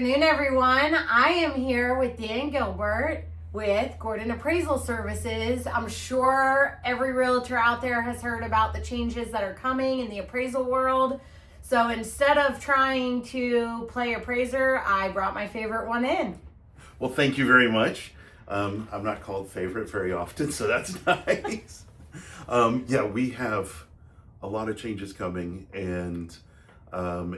Good afternoon, everyone. I am here with Dan Gilbert with Gordon Appraisal Services. I'm sure every realtor out there has heard about the changes that are coming in the appraisal world. So instead of trying to play appraiser, I brought my favorite one in. Well, thank you very much. I'm not called favorite very often, so that's nice. Yeah, we have a lot of changes coming, and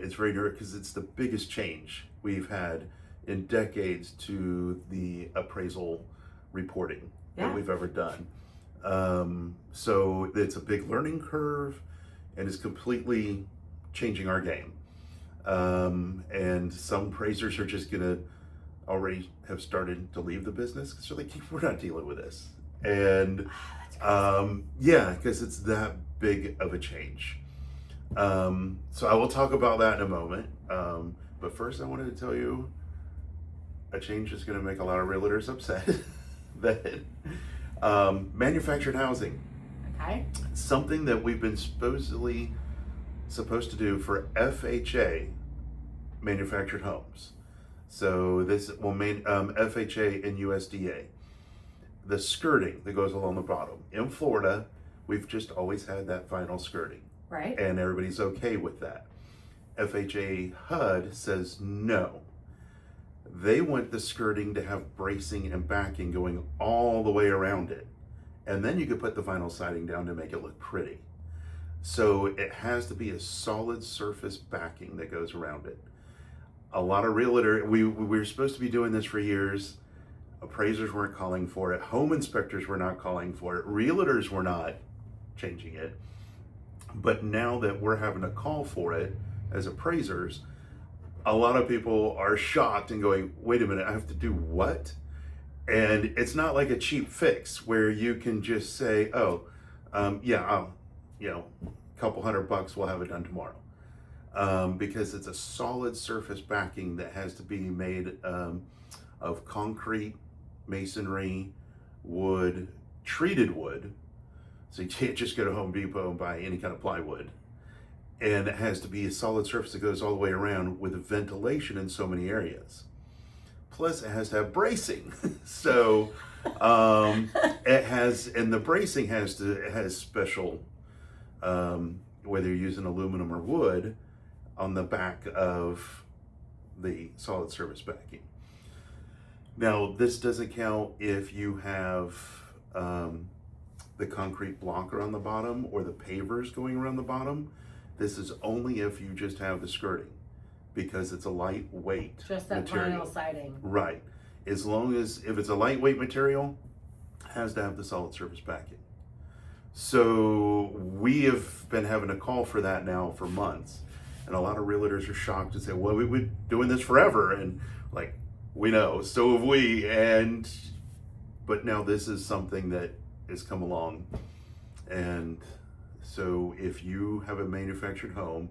it's very nervous because it's the biggest change we've had in decades to the appraisal reporting that we've ever done. So it's a big learning curve, and it's completely changing our game. And some appraisers are just gonna already have started to leave the business because they're like, we're not dealing with this. And yeah, because it's that big of a change. So I will talk about that in a moment. But first I wanted to tell you a change is going to make a lot of realtors upset. That manufactured housing. Okay. Something that we've been supposed to do for FHA manufactured homes. So this will mean FHA and USDA. The skirting that goes along the bottom. In Florida, we've just always had that vinyl skirting. Right. And everybody's okay with that. FHA HUD says no. They want the skirting to have bracing and backing going all the way around it. And then you could put the vinyl siding down to make it look pretty. So it has to be a solid surface backing that goes around it. A lot of we were supposed to be doing this for years. Appraisers weren't calling for it. Home inspectors were not calling for it. Realtors were not changing it. But now that we're having to call for it as appraisers, a lot of people are shocked and going, wait a minute, I have to do what? And it's not like a cheap fix where you can just say, oh, yeah, a couple $100, we'll have it done tomorrow. Because it's a solid surface backing that has to be made of concrete, masonry, wood, treated wood. So you can't just go to Home Depot and buy any kind of plywood. And it has to be a solid surface that goes all the way around with ventilation in so many areas. Plus it has to have bracing. So it has, and the bracing has special, whether you're using aluminum or wood, on the back of the solid surface backing. Now, this doesn't count if you have the concrete blocker on the bottom or the pavers going around the bottom. This is only if you just have the skirting, because it's a lightweight Just that material. vinyl siding. Right. As long as, if it's a lightweight material, it has to have the solid surface backing. So we have been having a call for that now for months. And a lot of realtors are shocked and say, well, we've been doing this forever. And like, we know, so have we. But now this is something that has come along. And so if you have a manufactured home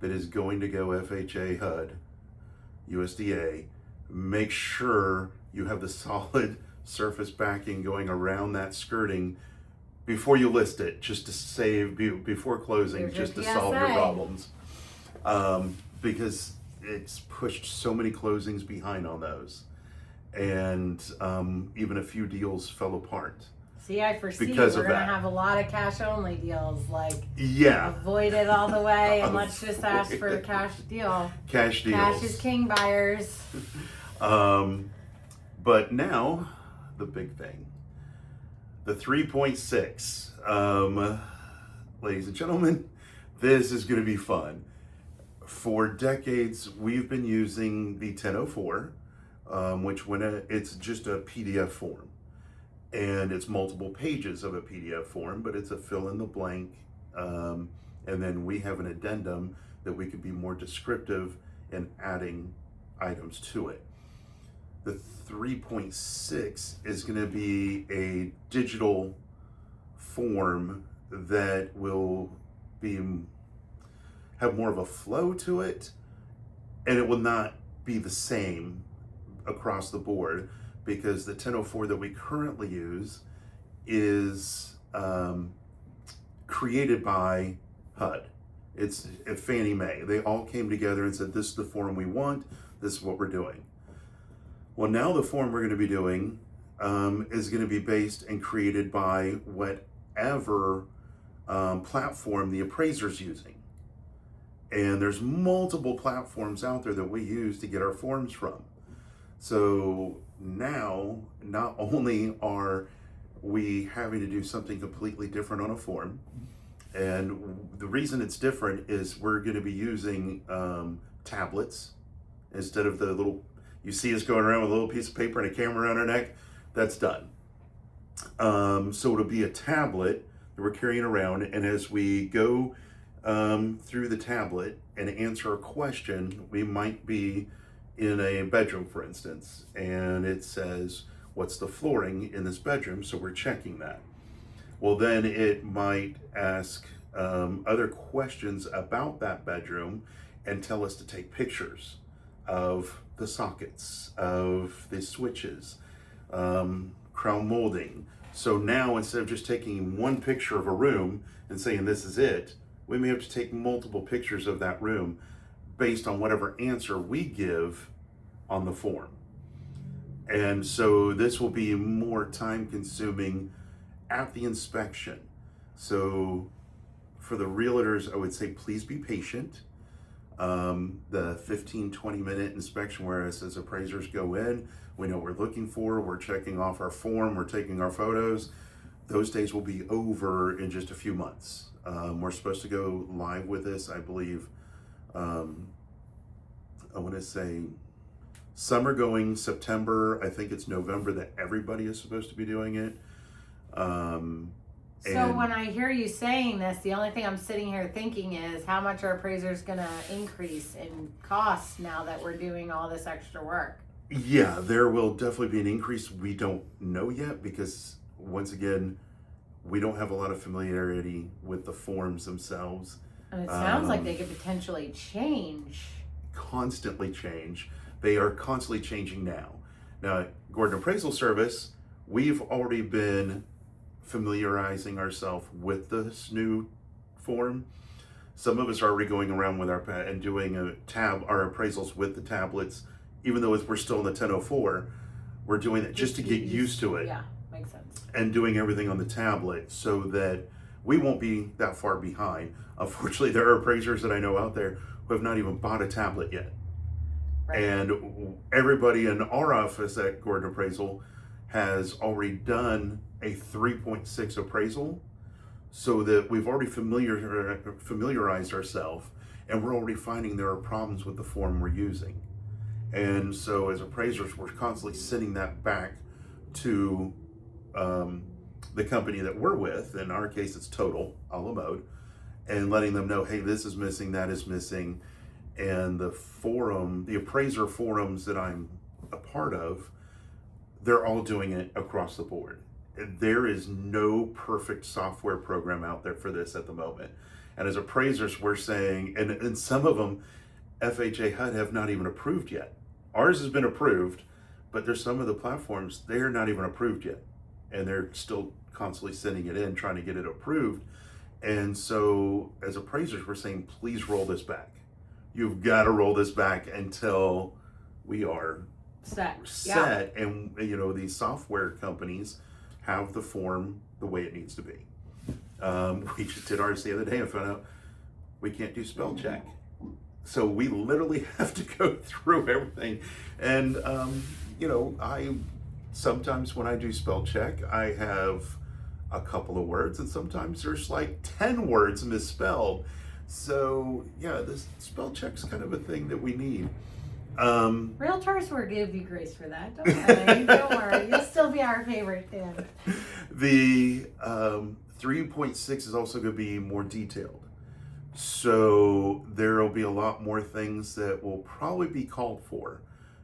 that is going to go FHA, HUD, USDA, make sure you have the solid surface backing going around that skirting before you list it, just to save, before closing, just to solve your problems. Because it's pushed so many closings behind on those. And even a few deals fell apart. See, I foresee Because we're of going to that. have a lot of cash only deals, like Yeah. avoid it all the way and let's just ask for a cash deal. Cash deals. Cash is king, buyers. But now, the big thing. The 3.6. Ladies and gentlemen, this is going to be fun. For decades, we've been using the 1004, which it's just a PDF form. And it's multiple pages of a PDF form, but it's a fill in the blank. And then we have an addendum that we could be more descriptive in adding items to it. The 3.6 is going to be a digital form that will have more of a flow to it, and it will not be the same across the board, because the 1004 that we currently use is created by HUD. It's Fannie Mae. They all came together and said, this is the form we want. This is what we're doing. Well, now the form we're going to be doing is going to be based and created by whatever platform the appraiser's using. And there's multiple platforms out there that we use to get our forms from. So now, not only are we having to do something completely different on a form, and the reason it's different is we're going to be using tablets instead of the little, you see us going around with a little piece of paper and a camera around our neck. That's done. So it'll be a tablet that we're carrying around, and as we go through the tablet and answer a question, we might be in a bedroom, for instance, and it says, what's the flooring in this bedroom? So we're checking that. Well, then it might ask other questions about that bedroom and tell us to take pictures of the sockets, of the switches, crown molding. So now, instead of just taking one picture of a room and saying this is it, we may have to take multiple pictures of that room based on whatever answer we give on the form. And so this will be more time consuming at the inspection. So for the realtors, I would say please be patient. The 15-20 minute inspection where us as appraisers go in, we know what we're looking for, we're checking off our form, we're taking our photos, those days will be over in just a few months. We're supposed to go live with this, I believe, I want to say summer going September. I think it's November that everybody is supposed to be doing it. So when I hear you saying this, the only thing I'm sitting here thinking is how much are appraisers going to increase in costs now that we're doing all this extra work? Yeah, there will definitely be an increase. We don't know yet because, once again, we don't have a lot of familiarity with the forms themselves. And it sounds like they could potentially change. Constantly change. They are constantly changing now. Now, at Gordon Appraisal Service, we've already been familiarizing ourselves with this new form. Some of us are already going around with our and doing our appraisals with the tablets, even though we're still in the 1004. We're doing it just to get used to it. Yeah, makes sense. And doing everything on the tablet so that we won't be that far behind. Unfortunately, there are appraisers that I know out there who have not even bought a tablet yet. Right. And everybody in our office at Gordon Appraisal has already done a 3.6 appraisal, so that we've already familiarized ourselves, and we're already finding there are problems with the form we're using. And so as appraisers, we're constantly sending that back to the company that we're with. In our case, it's Total, a la mode, and letting them know, hey, this is missing, that is missing. And the appraiser forums that I'm a part of, they're all doing it across the board. There is no perfect software program out there for this at the moment. And as appraisers, we're saying, and some of them, FHA HUD have not even approved yet. Ours has been approved, but there's some of the platforms, they're not even approved yet. And they're still constantly sending it in, trying to get it approved. And so as appraisers, we're saying, please roll this back. You've got to roll this back until we are set. Yeah. And these software companies have the form the way it needs to be. We just did ours the other day and found out we can't do spell check. So we literally have to go through everything. And, I sometimes when I do spell check, I have a couple of words, and sometimes there's like 10 words misspelled. So yeah, this spell check's kind of a thing that we need. Realtors will give you grace for that. Don't worry. Don't worry. You'll still be our favorite then. The 3.6 is also going to be more detailed. So there will be a lot more things that will probably be called for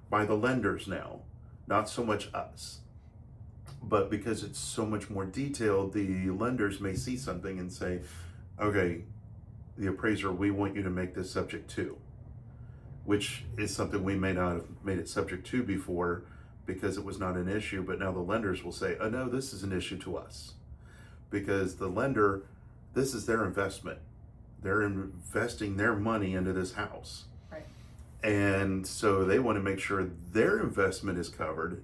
by the lenders now, not so much us. But because it's so much more detailed, the lenders may see something and say, okay, the appraiser, we want you to make this subject to, which is something we may not have made it subject to before because it was not an issue, but now the lenders will say, oh no, this is an issue to us. Because the lender, this is their investment. They're investing their money into this house. Right. And so they want to make sure their investment is covered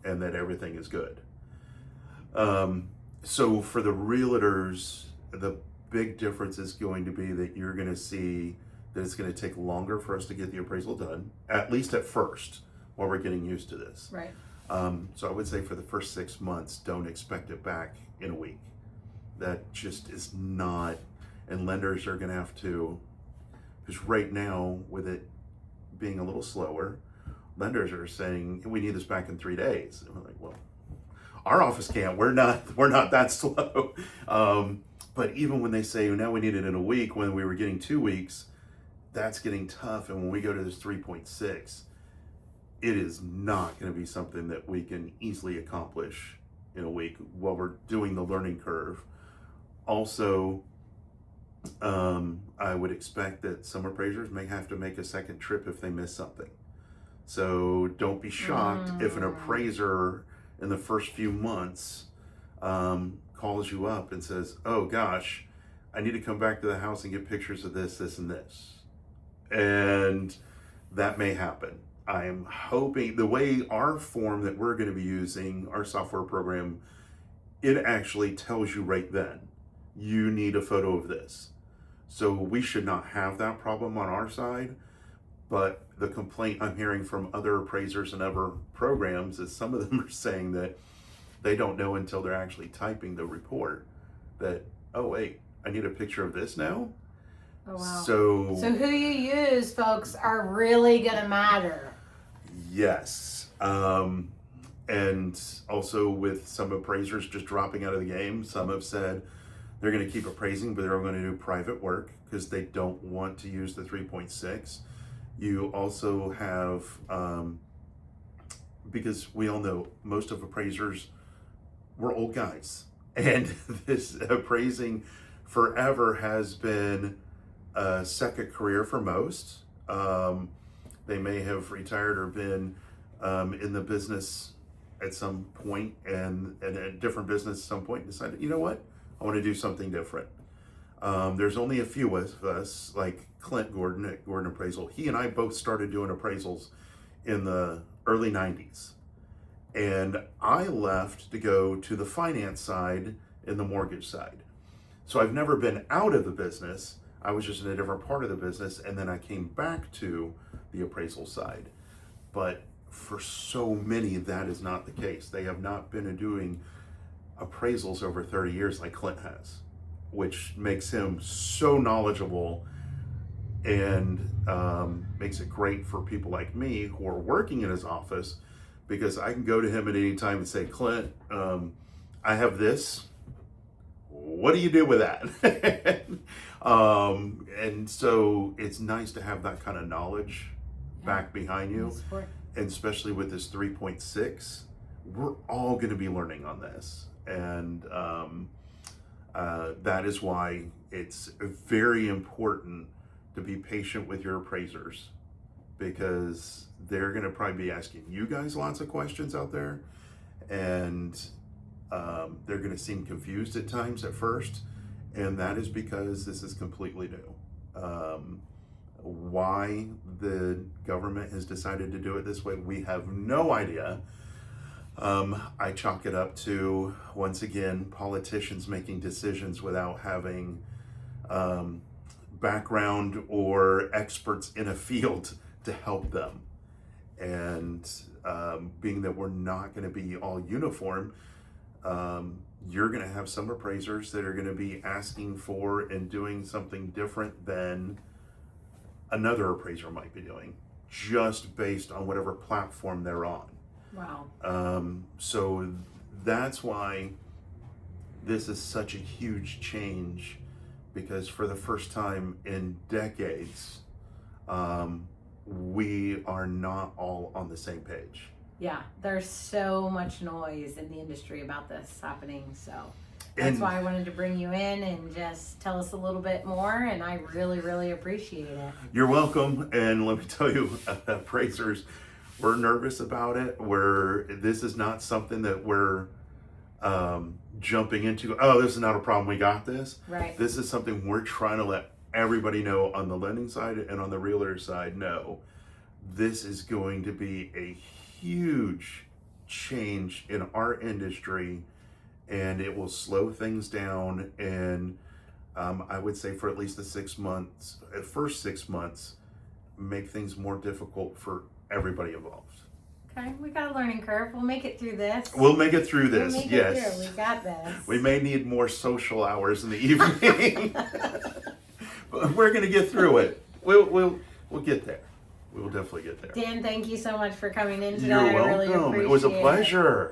and that everything is good. So for the realtors, the big difference is going to be that you're going to see that it's going to take longer for us to get the appraisal done, at least at first, while we're getting used to this. Right. So I would say for the first 6 months, don't expect it back in a week. That just is not, and lenders are going to have to, because right now, with it being a little slower, lenders are saying, we need this back in 3 days. And we're like, well, our office can't, we're not that slow. But even when they say, now we need it in a week, when we were getting 2 weeks, that's getting tough. And when we go to this 3.6, it is not going to be something that we can easily accomplish in a week while we're doing the learning curve. Also, I would expect that some appraisers may have to make a second trip if they miss something. So don't be shocked if an appraiser in the first few months calls you up and says, oh gosh, I need to come back to the house and get pictures of this, this, and this. And that may happen. I'm hoping the way our form that we're going to be using, our software program, it actually tells you right then, you need a photo of this. So we should not have that problem on our side. But the complaint I'm hearing from other appraisers and other programs is some of them are saying that they don't know until they're actually typing the report that, oh wait, I need a picture of this now? Oh, wow. So who you use, folks, are really going to matter. Yes. And also with some appraisers just dropping out of the game, some have said they're going to keep appraising, but they're going to do private work because they don't want to use the 3.6. You also have, because we all know most of appraisers were old guys, and this appraising forever has been a second career for most. They may have retired or been in the business at some point and a different business at some point and decided, you know what, I want to do something different. There's only a few of us, like Clint Gordon at Gordon Appraisal. He and I both started doing appraisals in the early 90s. And I left to go to the finance side and the mortgage side. So I've never been out of the business. I was just in a different part of the business. And then I came back to the appraisal side. But for so many, that is not the case. They have not been doing appraisals over 30 years like Clint has, which makes him so knowledgeable and makes it great for people like me who are working in his office, because I can go to him at any time and say, Clint, I have this. What do you do with that? And so it's nice to have that kind of knowledge back behind you. And especially with this 3.6, we're all going to be learning on this. And that is why it's very important to be patient with your appraisers, because they're going to probably be asking you guys lots of questions out there, and they're going to seem confused at times at first, and that is because this is completely new. Why the government has decided to do it this way, we have no idea. I chalk it up to, once again, politicians making decisions without having background or experts in a field to help them. And being that we're not going to be all uniform, you're going to have some appraisers that are going to be asking for and doing something different than another appraiser might be doing, just based on whatever platform they're on. Wow. So that's why this is such a huge change, because for the first time in decades, we are not all on the same page. Yeah, there's so much noise in the industry about this happening, so that's why I wanted to bring you in and just tell us a little bit more, and I really, really appreciate it. You're welcome, and let me tell you, appraisers, we're nervous about it. This is not something that we're jumping into. Oh, this is not a problem, we got this. Right. This is something we're trying to let everybody know on the lending side and on the realtor side know this is going to be a huge change in our industry, and it will slow things down. And I would say for at least the 6 months, first 6 months, make things more difficult for everybody involved. Okay, we got a learning curve. We'll make it through this. We'll make it through this. We'll make yes, it through. We got this. we may need more social hours in the evening, but we're gonna get through it. We'll get there. We will definitely get there. Dan, thank you so much for coming in today. You're I really welcome. appreciate It was a pleasure.